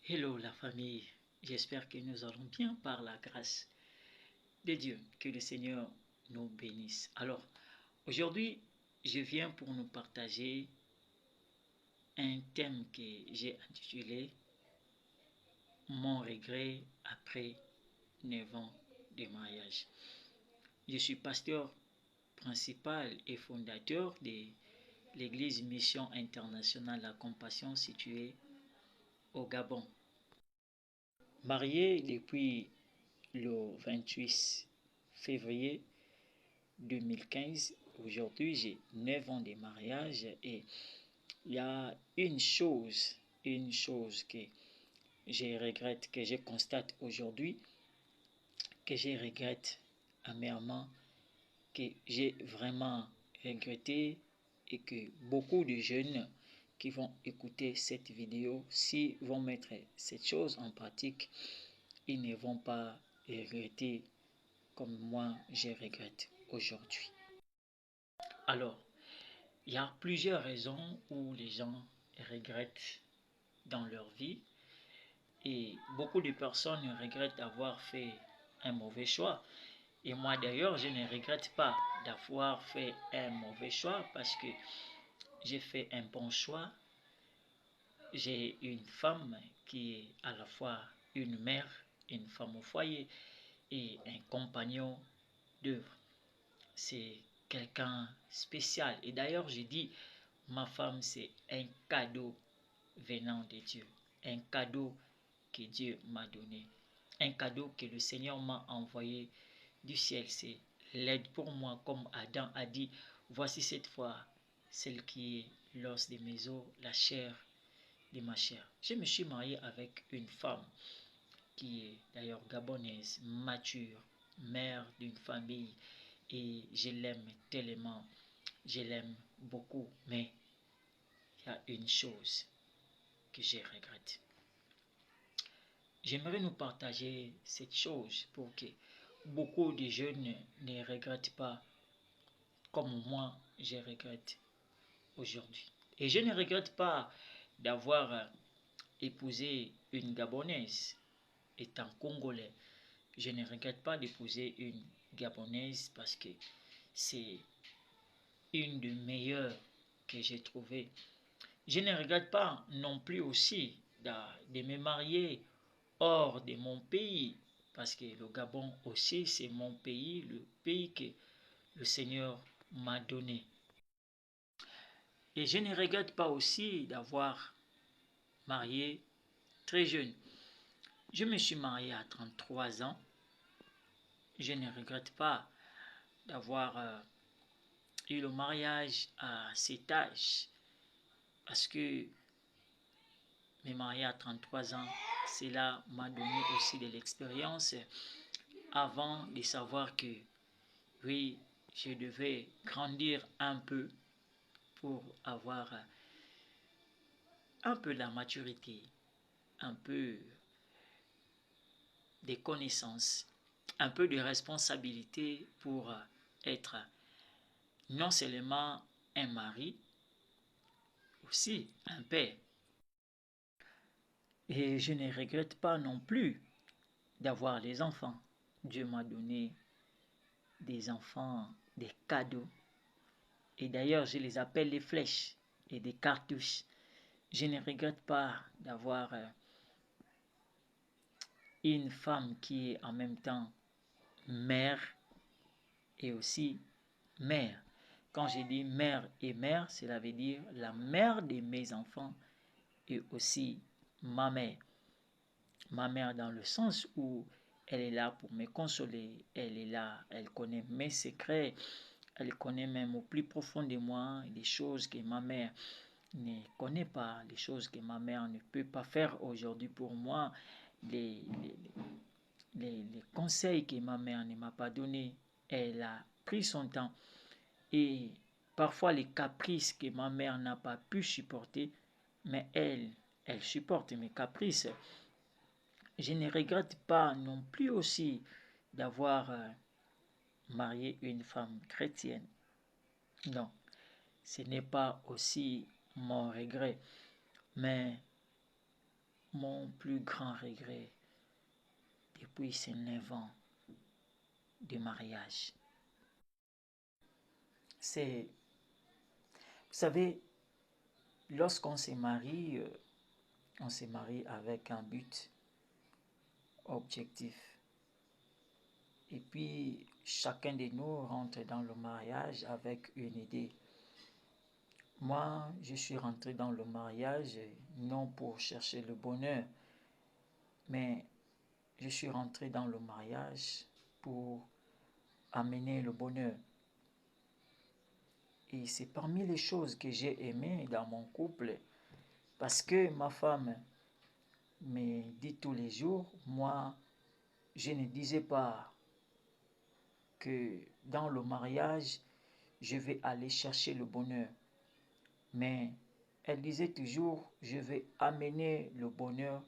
Hello la famille, j'espère que nous allons bien par la grâce de Dieu. Que le Seigneur nous bénisse. Alors, aujourd'hui, je viens pour nous partager un thème que j'ai intitulé Mon regret après 9 ans de mariage. Je suis pasteur principal et fondateur de l'église Mission Internationale La Compassion située au Gabon. Marié depuis le 28 février 2015, aujourd'hui j'ai 9 ans de mariage et il y a une chose que je regrette, que je constate aujourd'hui, que je regrette amèrement, que j'ai vraiment regretté et que beaucoup de jeunes qui vont écouter cette vidéo, s'ils vont mettre cette chose en pratique, ils ne vont pas regretter comme moi je regrette aujourd'hui. Alors, il y a plusieurs raisons où les gens regrettent dans leur vie et beaucoup de personnes regrettent d'avoir fait un mauvais choix. Et moi d'ailleurs, je ne regrette pas d'avoir fait un mauvais choix parce que j'ai fait un bon choix. J'ai une femme qui est à la fois une mère, une femme au foyer et un compagnon d'œuvre. C'est quelqu'un spécial. Et d'ailleurs, je dis, ma femme, c'est un cadeau venant de Dieu. Un cadeau que Dieu m'a donné. Un cadeau que le Seigneur m'a envoyé du ciel. C'est l'aide pour moi, comme Adam a dit, voici cette fois celle qui est l'os de mes os, la chair de ma chair. Je me suis marié avec une femme qui est d'ailleurs gabonaise, mature, mère d'une famille, et je l'aime tellement, je l'aime beaucoup, mais il y a une chose que je regrette. J'aimerais nous partager cette chose pour que beaucoup de jeunes ne regrettent pas comme moi je regrette aujourd'hui. Et je ne regrette pas d'avoir épousé une Gabonaise étant congolais. Je ne regrette pas d'épouser une Gabonaise parce que c'est une des meilleures que j'ai trouvées. Je ne regrette pas non plus aussi de me marier hors de mon pays parce que le Gabon aussi c'est mon pays, le pays que le Seigneur m'a donné. Et je ne regrette pas aussi d'avoir marié très jeune. Je me suis marié à 33 ans. Je ne regrette pas d'avoir eu le mariage à cet âge parce que me marier à 33 ans, cela m'a donné aussi de l'expérience avant de savoir que oui, je devais grandir un peu pour avoir un peu de la maturité, un peu des connaissances, un peu de responsabilité pour être non seulement un mari, aussi un père. Et je ne regrette pas non plus d'avoir des enfants. Dieu m'a donné des enfants, des cadeaux. Et d'ailleurs, je les appelle les flèches et des cartouches. Je ne regrette pas d'avoir une femme qui est en même temps mère et aussi mère. Quand je dis mère et mère, cela veut dire la mère de mes enfants et aussi ma mère. Ma mère dans le sens où elle est là pour me consoler, elle est là, elle connaît mes secrets, elle connaît même au plus profond de moi des choses que ma mère ne connaît pas, des choses que ma mère ne peut pas faire aujourd'hui pour moi, les conseils que ma mère ne m'a pas donnés. Elle a pris son temps et parfois les caprices que ma mère n'a pas pu supporter, mais elle supporte mes caprices. Je ne regrette pas non plus aussi d'avoir marié une femme chrétienne. Non, ce n'est pas aussi mon regret. Mais mon plus grand regret depuis ces 9 ans de mariage, c'est, vous savez, lorsqu'on se marie, on se marie avec un but, objectif. Et puis, chacun de nous rentre dans le mariage avec une idée. Moi, je suis rentré dans le mariage non pour chercher le bonheur, mais je suis rentré dans le mariage pour amener le bonheur. Et c'est parmi les choses que j'ai aimées dans mon couple, parce que ma femme me dit tous les jours, moi, je ne disais pas que dans le mariage, je vais aller chercher le bonheur. Mais elle disait toujours, je vais amener le bonheur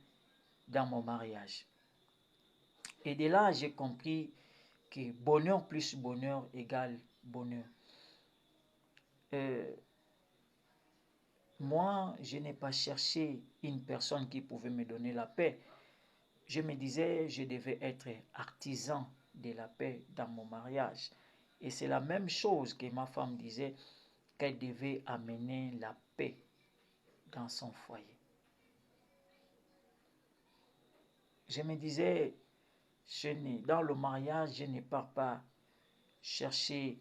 dans mon mariage. Et de là, j'ai compris que bonheur plus bonheur égale bonheur. Moi, je n'ai pas cherché une personne qui pouvait me donner la paix. Je me disais, je devais être artisan de la paix dans mon mariage. Et c'est la même chose que ma femme disait, qu'elle devait amener la paix dans son foyer. Je me disais, dans le mariage, je ne pars pas chercher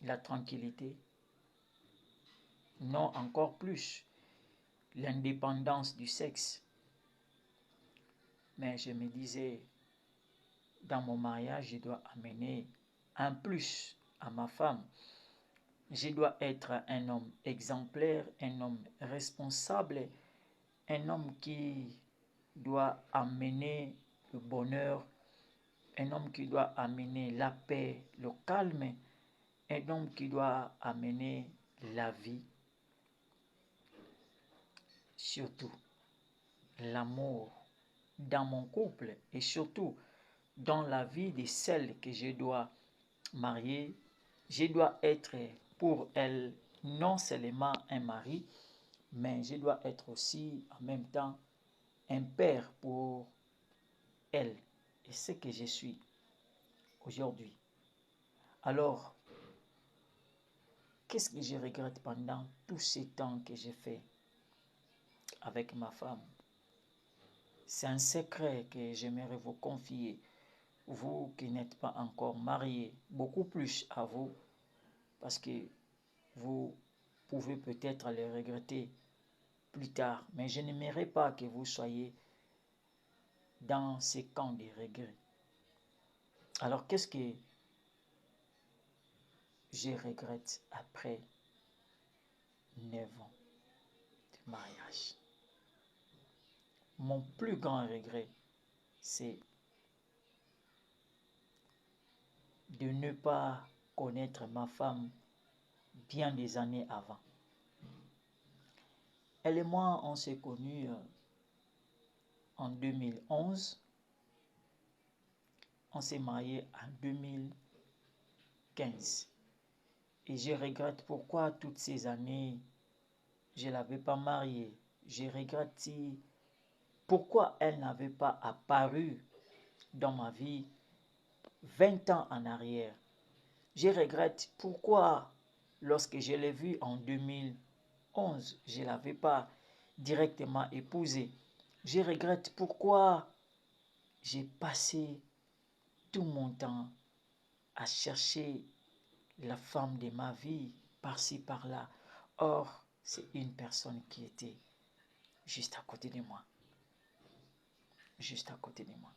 la tranquillité, non encore plus l'indépendance du sexe. Mais je me disais, dans mon mariage, je dois amener un plus à ma femme. Je dois être un homme exemplaire, un homme responsable, un homme qui doit amener le bonheur, un homme qui doit amener la paix, le calme, un homme qui doit amener la vie, surtout l'amour dans mon couple et surtout dans la vie de celle que je dois marier. Je dois être pour elle non seulement un mari, mais je dois être aussi en même temps un père pour elle. Et ce que je suis aujourd'hui. Alors, qu'est-ce que je regrette pendant tous ces temps que j'ai fait avec ma femme? C'est un secret que j'aimerais vous confier. Vous qui n'êtes pas encore mariés, beaucoup plus à vous, parce que vous pouvez peut-être le regretter plus tard, mais je n'aimerais pas que vous soyez dans ces camps de regrets. Alors qu'est-ce que je regrette après 9 ans de mariage? Mon plus grand regret, c'est de ne pas connaître ma femme bien des années avant. Elle et moi, on s'est connus en 2011. On s'est mariés en 2015. Et je regrette pourquoi toutes ces années, je ne l'avais pas mariée. Je regrette pourquoi elle n'avait pas apparu dans ma vie 20 ans en arrière. Je regrette pourquoi, lorsque je l'ai vue en 2011, je ne l'avais pas directement épousée. Je regrette pourquoi j'ai passé tout mon temps à chercher la femme de ma vie, par-ci, par-là. Or, c'est une personne qui était juste à côté de moi. Juste à côté de moi.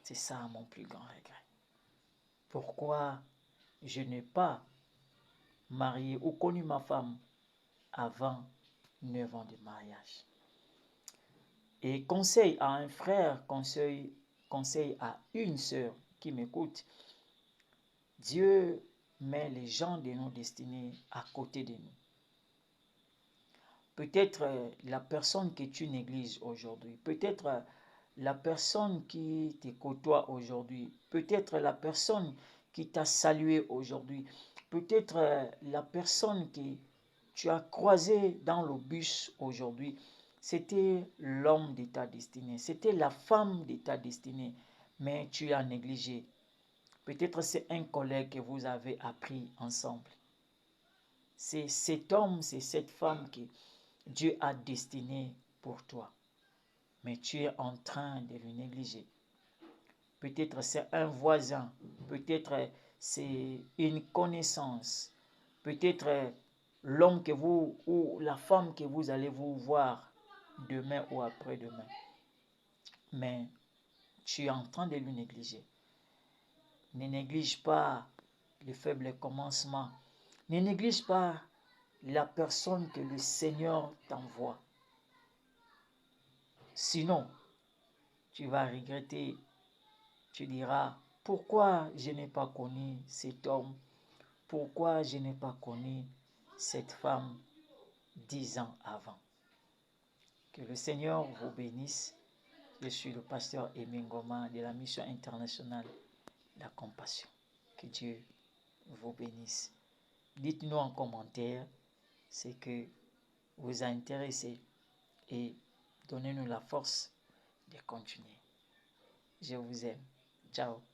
C'est ça mon plus grand regret. Pourquoi je n'ai pas marié ou connu ma femme avant 9 ans de mariage? Et conseil à un frère, conseil à une sœur qui m'écoute, Dieu met les gens de nos destinées à côté de nous. Peut-être la personne que tu négliges aujourd'hui, peut-être la personne qui te côtoie aujourd'hui, peut-être la personne qui t'a salué aujourd'hui, peut-être la personne tu as croisé dans le bus aujourd'hui, c'était l'homme de ta destinée, c'était la femme de ta destinée, mais tu as négligé. Peut-être c'est un collègue que vous avez appris ensemble. C'est cet homme, c'est cette femme que Dieu a destiné pour toi, mais tu es en train de le négliger. Peut-être c'est un voisin, peut-être c'est une connaissance, peut-être l'homme que vous ou la femme que vous allez vous voir demain ou après-demain. Mais tu es en train de le négliger. Ne néglige pas le faible commencement. Ne néglige pas la personne que le Seigneur t'envoie. Sinon, tu vas regretter. Tu diras, pourquoi je n'ai pas connu cet homme? Pourquoi je n'ai pas connu cette femme 10 ans avant? Que le Seigneur vous bénisse. Je suis le pasteur Aimé Ngoma de la Mission internationale La Compassion. Que Dieu vous bénisse. Dites-nous en commentaire ce que vous a intéressé et donnez-nous la force de continuer. Je vous aime. Ciao.